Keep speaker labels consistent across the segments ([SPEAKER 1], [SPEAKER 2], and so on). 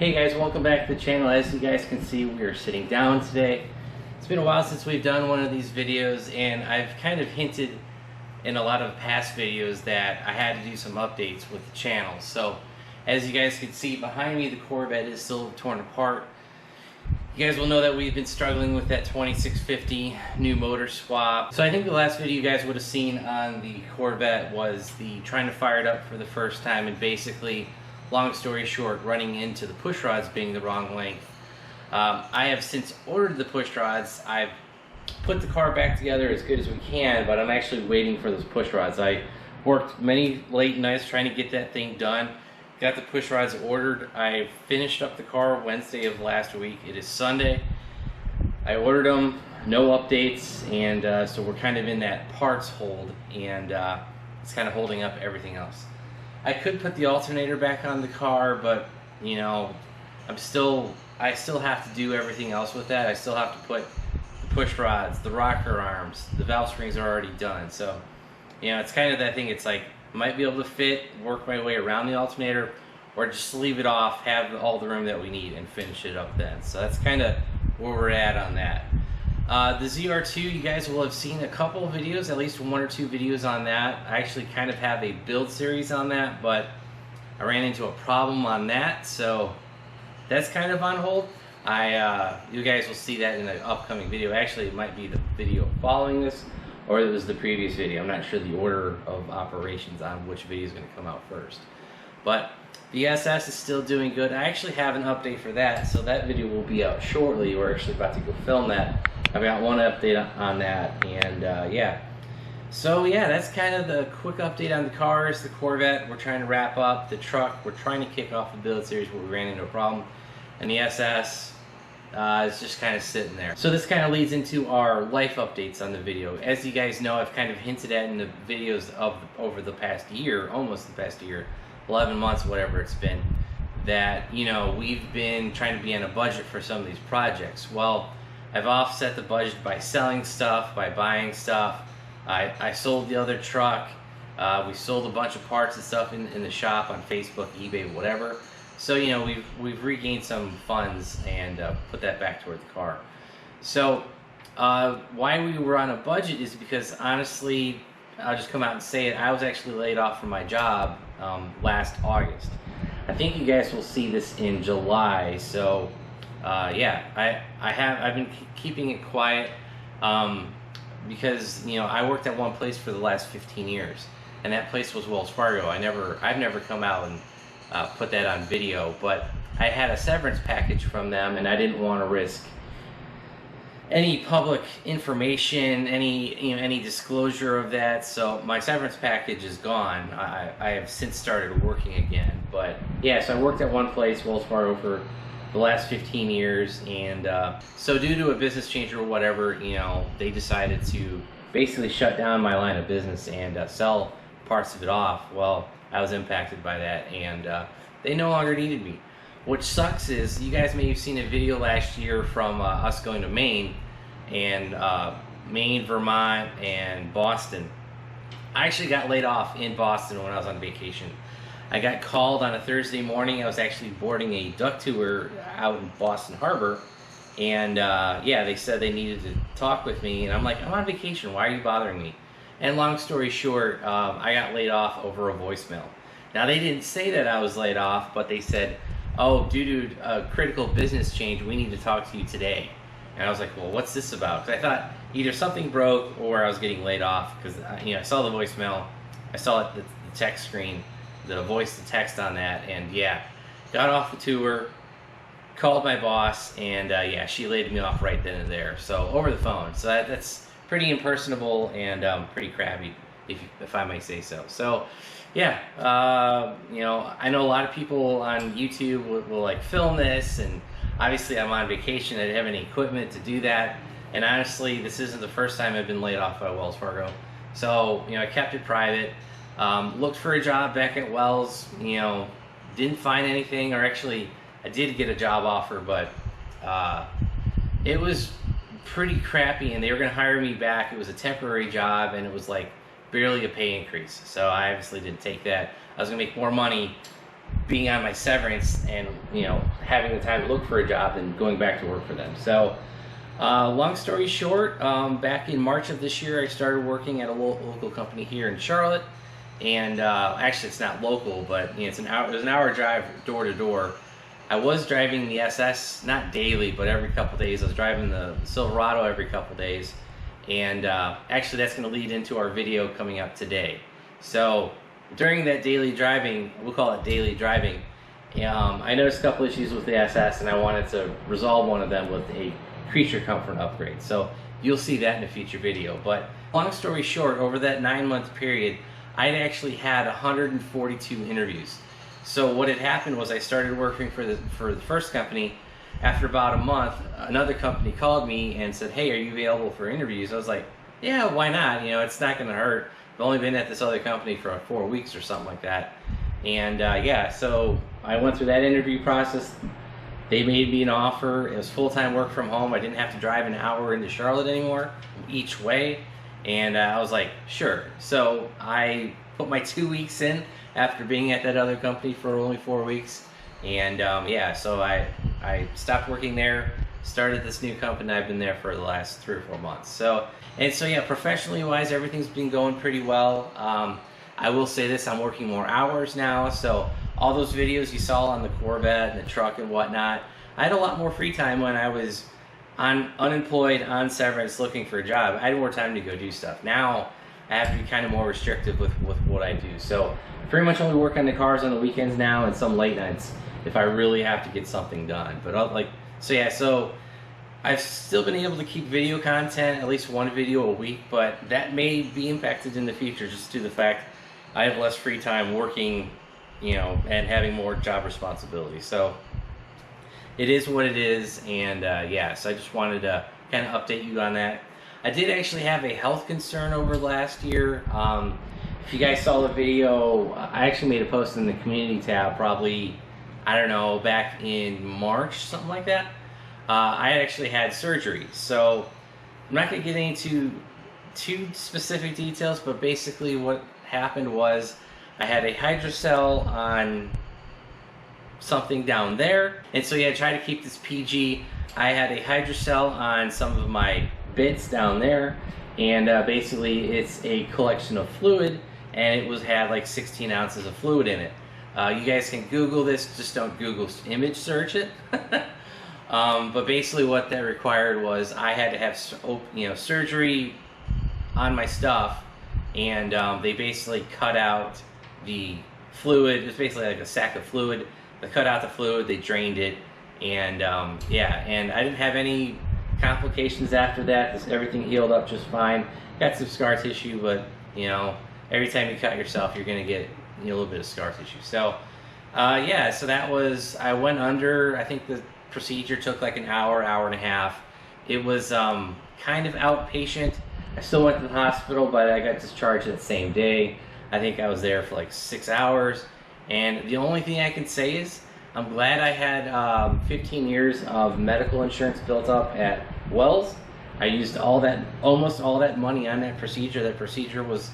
[SPEAKER 1] Hey guys, welcome back to the channel. As you guys can see, we are sitting down today. It's been a while since we've done one of these videos, and I've kind of hinted in a lot of past videos that I had to do some updates with the channel. So as you guys can see behind me, the Corvette is still torn apart. You guys will know that we've been struggling with that 2650 new motor swap. So I think the last video you guys would have seen on the Corvette was the trying to fire it up for the first time, and basically, long story short, running into the push rods being the wrong length. I have since ordered the push rods. I've put the car back together as good as we can, but I'm actually waiting for those push rods. I worked many late nights trying to get that thing done. Got the push rods ordered. I finished up the car Wednesday of last week. It is Sunday. I ordered them, no updates, and so we're kind of in that parts hold, and it's kind of holding up everything else. I could put the alternator back on the car, but you know, I still have to do everything else with that. I still have to put the push rods, the rocker arms, the valve springs are already done. So, you know, it's kind of that thing. It's like, I might be able to fit, work my way around the alternator, or just leave it off, have all the room that we need, and finish it up then. So that's kind of where we're at on that. The ZR2, you guys will have seen a couple of videos, at least one or two videos on that. I actually kind of have a build series on that, but I ran into a problem on that, so that's kind of on hold. You guys will see that in an upcoming video. Actually, it might be the video following this, or it was the previous video. I'm not sure the order of operations on which video is going to come out first. But the SS is still doing good. I actually have an update for that, so that video will be out shortly. We're actually about to go film that. I've got one update on that, and yeah. So yeah, that's kind of the quick update on the cars. The Corvette, we're trying to wrap up. The truck, we're trying to kick off the build series where we ran into a problem. And the SS is just kind of sitting there. So this kind of leads into our life updates on the video. As you guys know, I've kind of hinted at in the videos of over the past year, almost the past year, 11 months, whatever it's been, that, you know, we've been trying to be on a budget for some of these projects. Well, I've offset the budget by selling stuff, by buying stuff. I sold the other truck. We sold a bunch of parts and stuff in the shop on Facebook, eBay, whatever. So, you know, we've regained some funds and put that back toward the car. So why we were on a budget is because, honestly, I'll just come out and say it, I was actually laid off from my job last August. I think you guys will see this in July. So yeah, I've been keeping it quiet because, you know, I worked at one place for the last 15 years, and that place was Wells Fargo. I've never come out and put that on video, but I had a severance package from them, and I didn't want to risk any public information, any disclosure of that. So my severance package is gone. I have since started working again, but yeah, so I worked at one place, Wells Fargo, for the last 15 years, and so due to a business change or whatever, you know, they decided to basically shut down my line of business and sell parts of it off. Well, I was impacted by that, and they no longer needed me. Which sucks is, you guys may have seen a video last year from us going to Maine, and Maine, Vermont, and Boston. I actually got laid off in Boston when I was on vacation. I got called on a Thursday morning. I was actually boarding a duck tour out in Boston Harbor, and yeah, they said they needed to talk with me, and I'm like, I'm on vacation, why are you bothering me? And long story short, I got laid off over a voicemail. Now, they didn't say that I was laid off, but they said, oh, due to a critical business change, we need to talk to you today. And I was like, well, what's this about? Because I thought either something broke or I was getting laid off, because, you know, I saw the voicemail, I saw the text screen, the voice to text on that, and yeah, got off the tour, called my boss, and yeah, she laid me off right then and there, so over the phone. So that's pretty impersonable and pretty crabby, if I may say so. So yeah, you know, I know a lot of people on YouTube will like film this, and obviously I'm on vacation. I didn't have any equipment to do that, and honestly, this isn't the first time I've been laid off by Wells Fargo. So, you know, I kept it private. Looked for a job back at Wells, you know, didn't find anything, or actually I did get a job offer, but it was pretty crappy, and they were going to hire me back. It was a temporary job, and it was like barely a pay increase, so I obviously didn't take that. I was going to make more money being on my severance and, you know, having the time to look for a job and going back to work for them. So long story short, back in March of this year, I started working at a local company here in Charlotte. And actually, it's not local, but you know, it was an hour drive door to door. I was driving the SS, not daily, but every couple days. I was driving the Silverado every couple days. And actually, that's going to lead into our video coming up today. So during that daily driving, we'll call it daily driving, I noticed a couple issues with the SS, and I wanted to resolve one of them with a creature comfort upgrade. So you'll see that in a future video. But long story short, over that 9-month period, I'd actually had 142 interviews. So what had happened was I started working for the first company. After about a month, another company called me and said, "Hey, are you available for interviews?" I was like, "Yeah, why not? You know, it's not going to hurt. I've only been at this other company for 4 weeks or something like that." And yeah, so I went through that interview process. They made me an offer. It was full-time work from home. I didn't have to drive an hour into Charlotte anymore, each way. And I was like, sure. So I put my 2 weeks in after being at that other company for only 4 weeks. And yeah, so I stopped working there, started this new company. I've been there for the last 3 or 4 months. So yeah, professionally wise, everything's been going pretty well. I will say this, I'm working more hours now. So all those videos you saw on the Corvette and the truck and whatnot, I had a lot more free time when I was unemployed, on severance, looking for a job. I had more time to go do stuff. Now I have to be kind of more restrictive with what I do. So pretty much only work on the cars on the weekends now and some late nights if I really have to get something done. But so I've still been able to keep video content, at least one video a week, but that may be impacted in the future just due to the fact I have less free time working, you know, and having more job responsibilities. So it is what it is, and yeah, so I just wanted to kind of update you on that. I did actually have a health concern over last year. If you guys saw the video, I actually made a post in the community tab probably, I don't know, back in March, something like that. I actually had surgery. So I'm not going to get into too specific details, but basically what happened was I had a hydrocell on something down there, and so yeah, try to keep this PG. I had a hydrocell on some of my bits down there, and basically it's a collection of fluid, and it had like 16 ounces of fluid in it. You guys can Google this, just don't Google image search it. But basically what that required was I had to have, you know, surgery on my stuff, and they basically cut out the fluid. It's basically like a sack of fluid. They cut out the fluid, they drained it, and yeah, and I didn't have any complications after that. Everything healed up just fine. Got some scar tissue, but you know, every time you cut yourself, you're gonna get, you know, a little bit of scar tissue. So yeah, so that was, I went under. I think the procedure took like an hour, hour and a half. It was kind of outpatient. I still went to the hospital, but I got discharged that same day. I think I was there for like 6 hours. And the only thing I can say is I'm glad I had 15 years of medical insurance built up at Wells. I used almost all that money on that procedure. That procedure was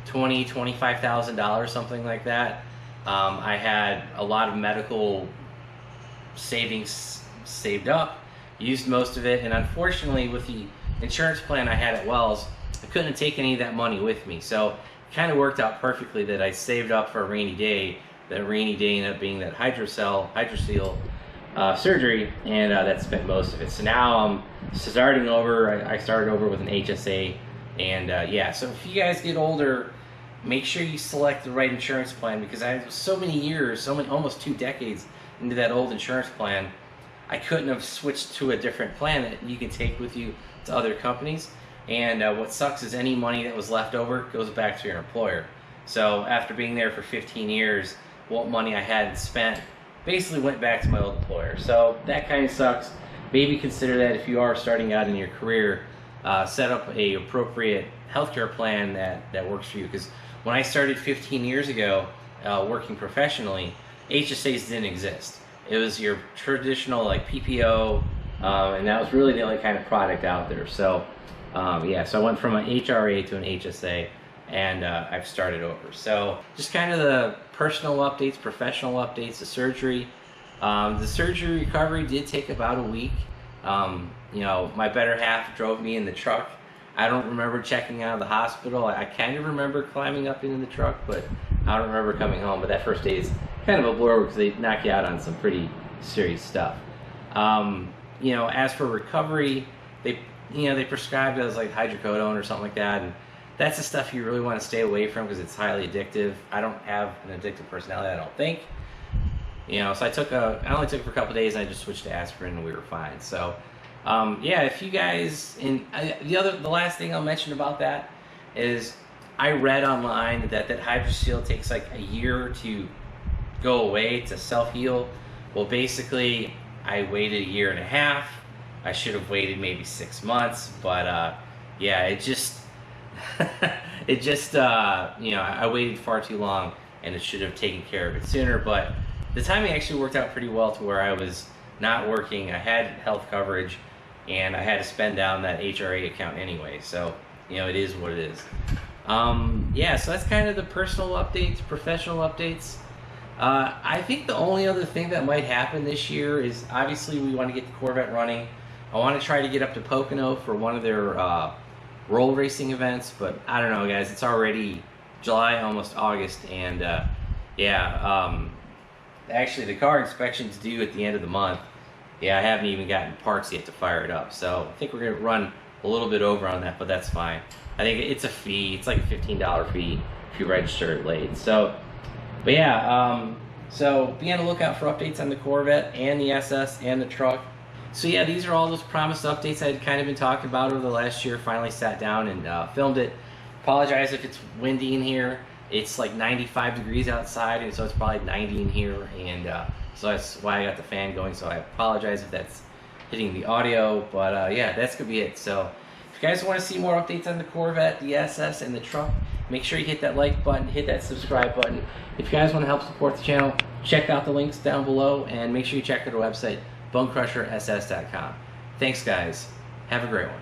[SPEAKER 1] $25,000, something like that. I had a lot of medical savings saved up, used most of it, and unfortunately with the insurance plan I had at Wells, I couldn't take any of that money with me. So it kind of worked out perfectly that I saved up for a rainy day. That rainy day ended up being that hydrocell surgery, and that spent most of it. So now I'm starting over. I started over with an HSA, and yeah, so if you guys get older, make sure you select the right insurance plan, because I have so many years, almost 2 decades into that old insurance plan, I couldn't have switched to a different plan that you can take with you to other companies. And what sucks is any money that was left over goes back to your employer. So after being there for 15 years, what money I hadn't spent basically went back to my old employer. So that kind of sucks. Maybe consider that if you are starting out in your career, set up a appropriate healthcare plan that works for you. Because when I started 15 years ago working professionally, HSAs didn't exist. It was your traditional like PPO, and that was really the only kind of product out there. So yeah, so I went from an HRA to an HSA, and I've started over. So just kind of the personal updates, professional updates, the surgery. The surgery recovery did take about a week. You know, my better half drove me in the truck. I don't remember checking out of the hospital. I kind of remember climbing up into the truck, but I don't remember coming home. But that first day is kind of a blur because they knock you out on some pretty serious stuff. You know, as for recovery, they prescribed us like hydrocodone or something like that, and that's the stuff you really want to stay away from because it's highly addictive. I don't have an addictive personality, I don't think. You know, so I only took it for a couple of days, and I just switched to aspirin, and we were fine. So, yeah, if you guys, the last thing I'll mention about that is I read online that hydrocele takes like a year to go away, to self-heal. Well, basically, I waited a year and a half. I should have waited maybe 6 months, but yeah, it just, you know, I waited far too long, and it should have taken care of it sooner. But the timing actually worked out pretty well to where I was not working. I had health coverage, and I had to spend down that HRA account anyway. So, you know, it is what it is. Yeah, so that's kind of the personal updates, professional updates. I think the only other thing that might happen this year is obviously we want to get the Corvette running. I want to try to get up to Pocono for one of their roll racing events, but I don't know, guys. It's already July, almost August, and yeah, actually the car inspection's due at the end of the month. Yeah, I haven't even gotten parts yet to fire it up, so I think we're going to run a little bit over on that, but that's fine. I think it's a fee. It's like a $15 fee if you register it late. So, but yeah, so be on the lookout for updates on the Corvette and the SS and the truck. So yeah, these are all those promised updates I had kind of been talking about over the last year. Finally sat down and filmed it. Apologize if it's windy in here. It's like 95 degrees outside, and so it's probably 90 in here, and so that's why I got the fan going. So I apologize if that's hitting the audio, but yeah, that's gonna be it. So if you guys want to see more updates on the Corvette, the SS, and the truck, make sure you hit that like button, hit that subscribe button. If you guys want to help support the channel, check out the links down below, and make sure you check out our website, BonecrrusherSS.com. Thanks, guys. Have a great one.